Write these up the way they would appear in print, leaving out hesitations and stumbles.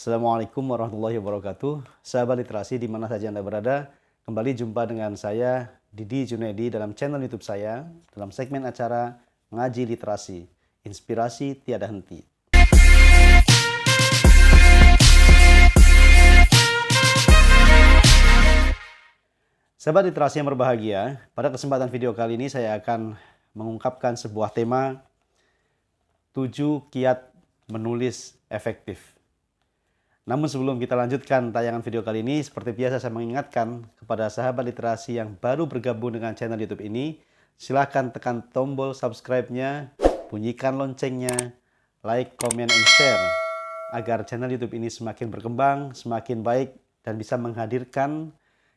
Assalamualaikum warahmatullahi wabarakatuh. Sahabat literasi di mana saja Anda berada, kembali jumpa dengan saya Didi Junaidi dalam channel YouTube saya dalam segmen acara Ngaji Literasi, Inspirasi Tiada Henti. Sahabat literasi yang berbahagia, pada kesempatan video kali ini saya akan mengungkapkan sebuah tema 7 kiat menulis efektif. Namun sebelum kita lanjutkan tayangan video kali ini, seperti biasa saya mengingatkan kepada sahabat literasi yang baru bergabung dengan channel YouTube ini, silahkan tekan tombol subscribe-nya, bunyikan loncengnya, like, comment, and share, agar channel YouTube ini semakin berkembang, semakin baik, dan bisa menghadirkan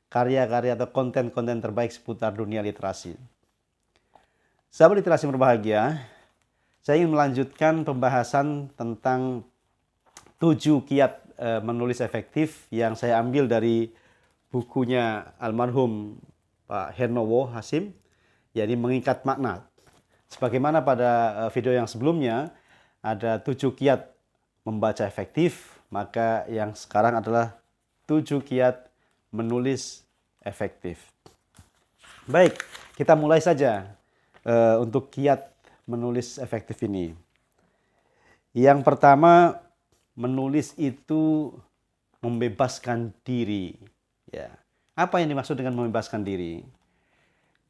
karya-karya atau konten-konten terbaik seputar dunia literasi. Sahabat literasi yang berbahagia, saya ingin melanjutkan pembahasan tentang 7 kiat menulis efektif yang saya ambil dari bukunya almarhum Pak Hernowo Hasim, yakni Mengikat Makna. Sebagaimana pada video yang sebelumnya ada 7 kiat membaca efektif, maka yang sekarang adalah 7 kiat menulis efektif. Baik, kita mulai saja untuk kiat menulis efektif ini. Yang pertama, menulis itu membebaskan diri. Ya. Apa yang dimaksud dengan membebaskan diri?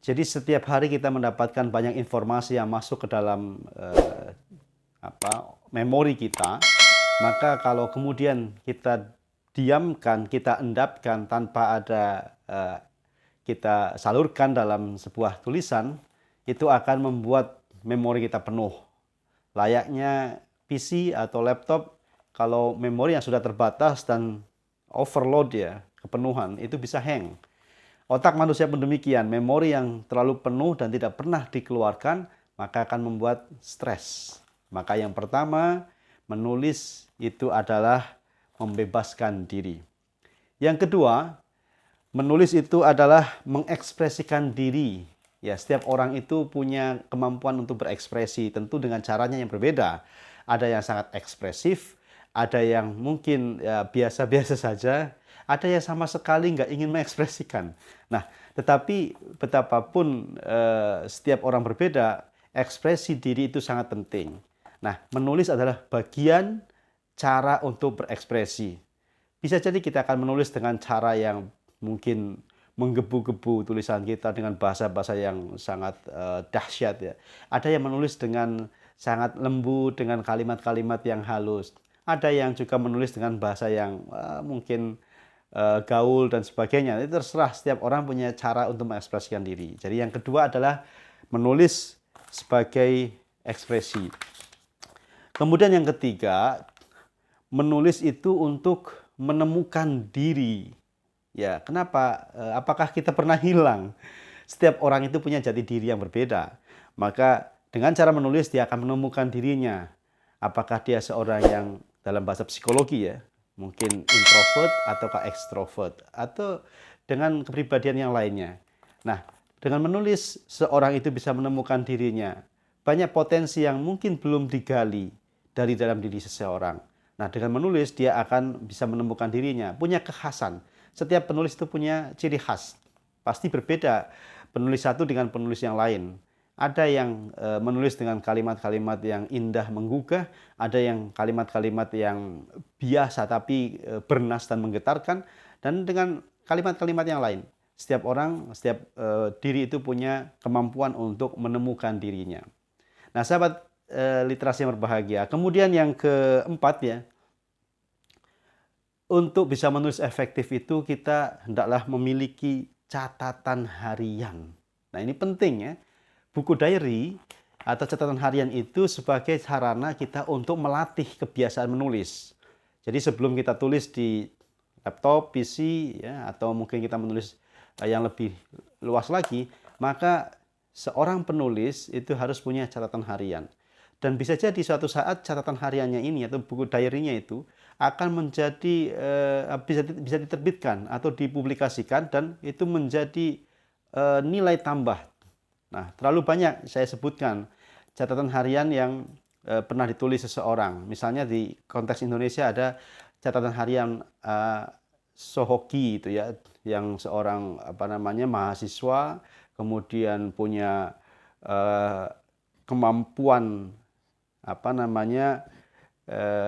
Jadi setiap hari kita mendapatkan banyak informasi yang masuk ke dalam memori kita. Maka kalau kemudian kita diamkan, kita endapkan tanpa ada kita salurkan dalam sebuah tulisan, itu akan membuat memori kita penuh. Layaknya PC atau laptop, kalau memori yang sudah terbatas dan overload ya, kepenuhan, itu bisa hang. Otak manusia pun demikian, memori yang terlalu penuh dan tidak pernah dikeluarkan, maka akan membuat stres. Maka yang pertama, menulis itu adalah membebaskan diri. Yang kedua, menulis itu adalah mengekspresikan diri. Ya, setiap orang itu punya kemampuan untuk berekspresi, tentu dengan caranya yang berbeda. Ada yang sangat ekspresif, ada yang mungkin ya, biasa-biasa saja, ada yang sama sekali nggak ingin mengekspresikan. Nah, tetapi betapapun setiap orang berbeda, ekspresi diri itu sangat penting. Nah, menulis adalah bagian cara untuk berekspresi. Bisa jadi kita akan menulis dengan cara yang mungkin menggebu-gebu tulisan kita dengan bahasa-bahasa yang sangat dahsyat ya. Ada yang menulis dengan sangat lembut dengan kalimat-kalimat yang halus. Ada yang juga menulis dengan bahasa yang mungkin gaul dan sebagainya. Itu terserah, setiap orang punya cara untuk mengekspresikan diri. Jadi yang kedua adalah menulis sebagai ekspresi. Kemudian yang ketiga, menulis itu untuk menemukan diri. Ya, kenapa? Apakah kita pernah hilang? Setiap orang itu punya jati diri yang berbeda. Maka dengan cara menulis dia akan menemukan dirinya. Apakah dia seorang yang dalam bahasa psikologi ya, mungkin introvert ataukah extrovert, atau dengan kepribadian yang lainnya. Nah, dengan menulis seorang itu bisa menemukan dirinya. Banyak potensi yang mungkin belum digali dari dalam diri seseorang. Nah, dengan menulis dia akan bisa menemukan dirinya, punya kekhasan. Setiap penulis itu punya ciri khas. Pasti berbeda penulis satu dengan penulis yang lain. Ada yang menulis dengan kalimat-kalimat yang indah menggugah, ada yang kalimat-kalimat yang biasa tapi bernas dan menggetarkan, dan dengan kalimat-kalimat yang lain. Setiap orang, setiap diri itu punya kemampuan untuk menemukan dirinya. Nah, sahabat literasi yang berbahagia. Kemudian yang keempat ya, untuk bisa menulis efektif itu kita hendaklah memiliki catatan harian. Nah, ini penting ya. Buku diary atau catatan harian itu sebagai sarana kita untuk melatih kebiasaan menulis. Jadi sebelum kita tulis di laptop, PC, ya, atau mungkin kita menulis yang lebih luas lagi, maka seorang penulis itu harus punya catatan harian. Dan bisa jadi suatu saat catatan hariannya ini atau buku diary-nya itu akan menjadi bisa diterbitkan atau dipublikasikan dan itu menjadi nilai tambah. Nah, terlalu banyak saya sebutkan catatan harian yang pernah ditulis seseorang. Misalnya di konteks Indonesia ada catatan harian Sohoki itu ya, yang seorang mahasiswa kemudian punya kemampuan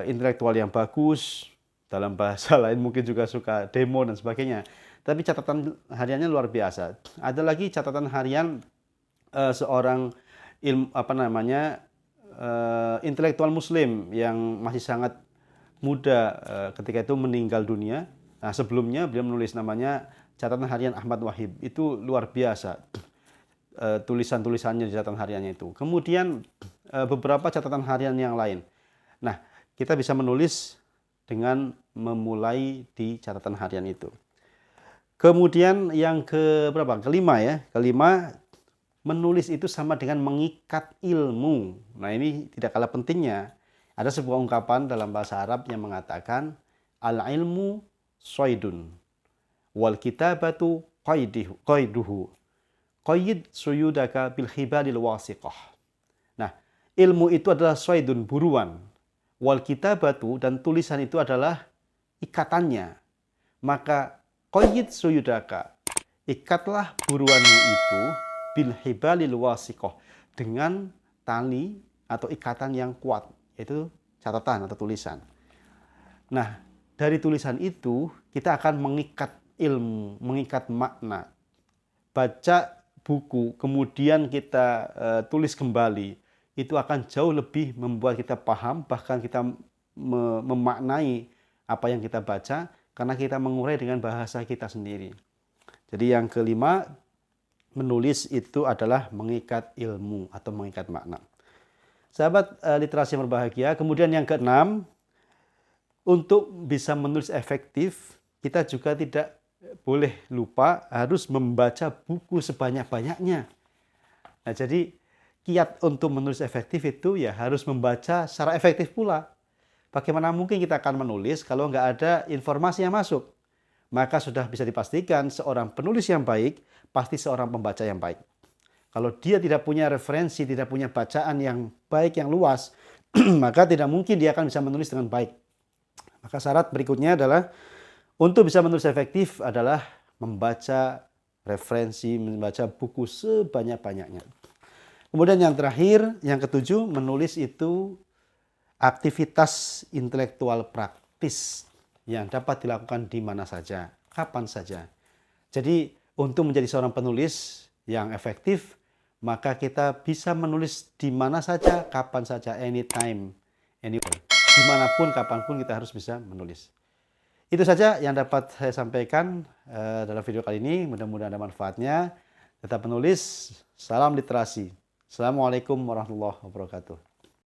intelektual yang bagus, dalam bahasa lain mungkin juga suka demo dan sebagainya. Tapi catatan hariannya luar biasa. Ada lagi catatan harian seorang intelektual Muslim yang masih sangat muda ketika itu meninggal dunia. Nah, sebelumnya beliau menulis namanya catatan harian Ahmad Wahib. Itu luar biasa tulisan-tulisannya di catatan hariannya itu. Kemudian beberapa catatan harian yang lain. Nah, kita bisa menulis dengan memulai di catatan harian itu. Kemudian yang kelima ya. Kelima, menulis itu sama dengan mengikat ilmu. Nah, ini tidak kalah pentingnya. Ada sebuah ungkapan dalam bahasa Arab yang mengatakan al-ilmu soidun wal kitabatu qaiduhu. Qayyid suyudaka bil khibalil wasiqah. Nah, ilmu itu adalah soidun, buruan. Wal kitabatu, dan tulisan itu adalah ikatannya. Maka qayyid suyudaka, ikatlah buruanmu itu bil hibalil wasiqah, dengan tali atau ikatan yang kuat, yaitu catatan atau tulisan. Nah, dari tulisan itu kita akan mengikat ilmu, mengikat makna. Baca buku, kemudian kita tulis kembali, itu akan jauh lebih membuat kita paham, bahkan kita memaknai apa yang kita baca, karena kita mengurai dengan bahasa kita sendiri. Jadi yang kelima, menulis itu adalah mengikat ilmu atau mengikat makna. Sahabat literasi yang berbahagia, kemudian yang keenam, untuk bisa menulis efektif, kita juga tidak boleh lupa harus membaca buku sebanyak-banyaknya. Nah, jadi kiat untuk menulis efektif itu ya harus membaca secara efektif pula. Bagaimana mungkin kita akan menulis kalau nggak ada informasi yang masuk? Maka sudah bisa dipastikan seorang penulis yang baik pasti seorang pembaca yang baik. Kalau dia tidak punya referensi, tidak punya bacaan yang baik, yang luas, maka tidak mungkin dia akan bisa menulis dengan baik. Maka syarat berikutnya adalah untuk bisa menulis efektif adalah membaca referensi, membaca buku sebanyak-banyaknya. Kemudian yang terakhir, yang ketujuh, menulis itu aktivitas intelektual praktis yang dapat dilakukan di mana saja, kapan saja. Jadi untuk menjadi seorang penulis yang efektif, maka kita bisa menulis di mana saja, kapan saja, anytime, anywhere. Dimanapun, kapanpun kita harus bisa menulis. Itu saja yang dapat saya sampaikan dalam video kali ini. Mudah-mudahan ada manfaatnya. Tetap menulis. Salam literasi. Assalamualaikum warahmatullahi wabarakatuh.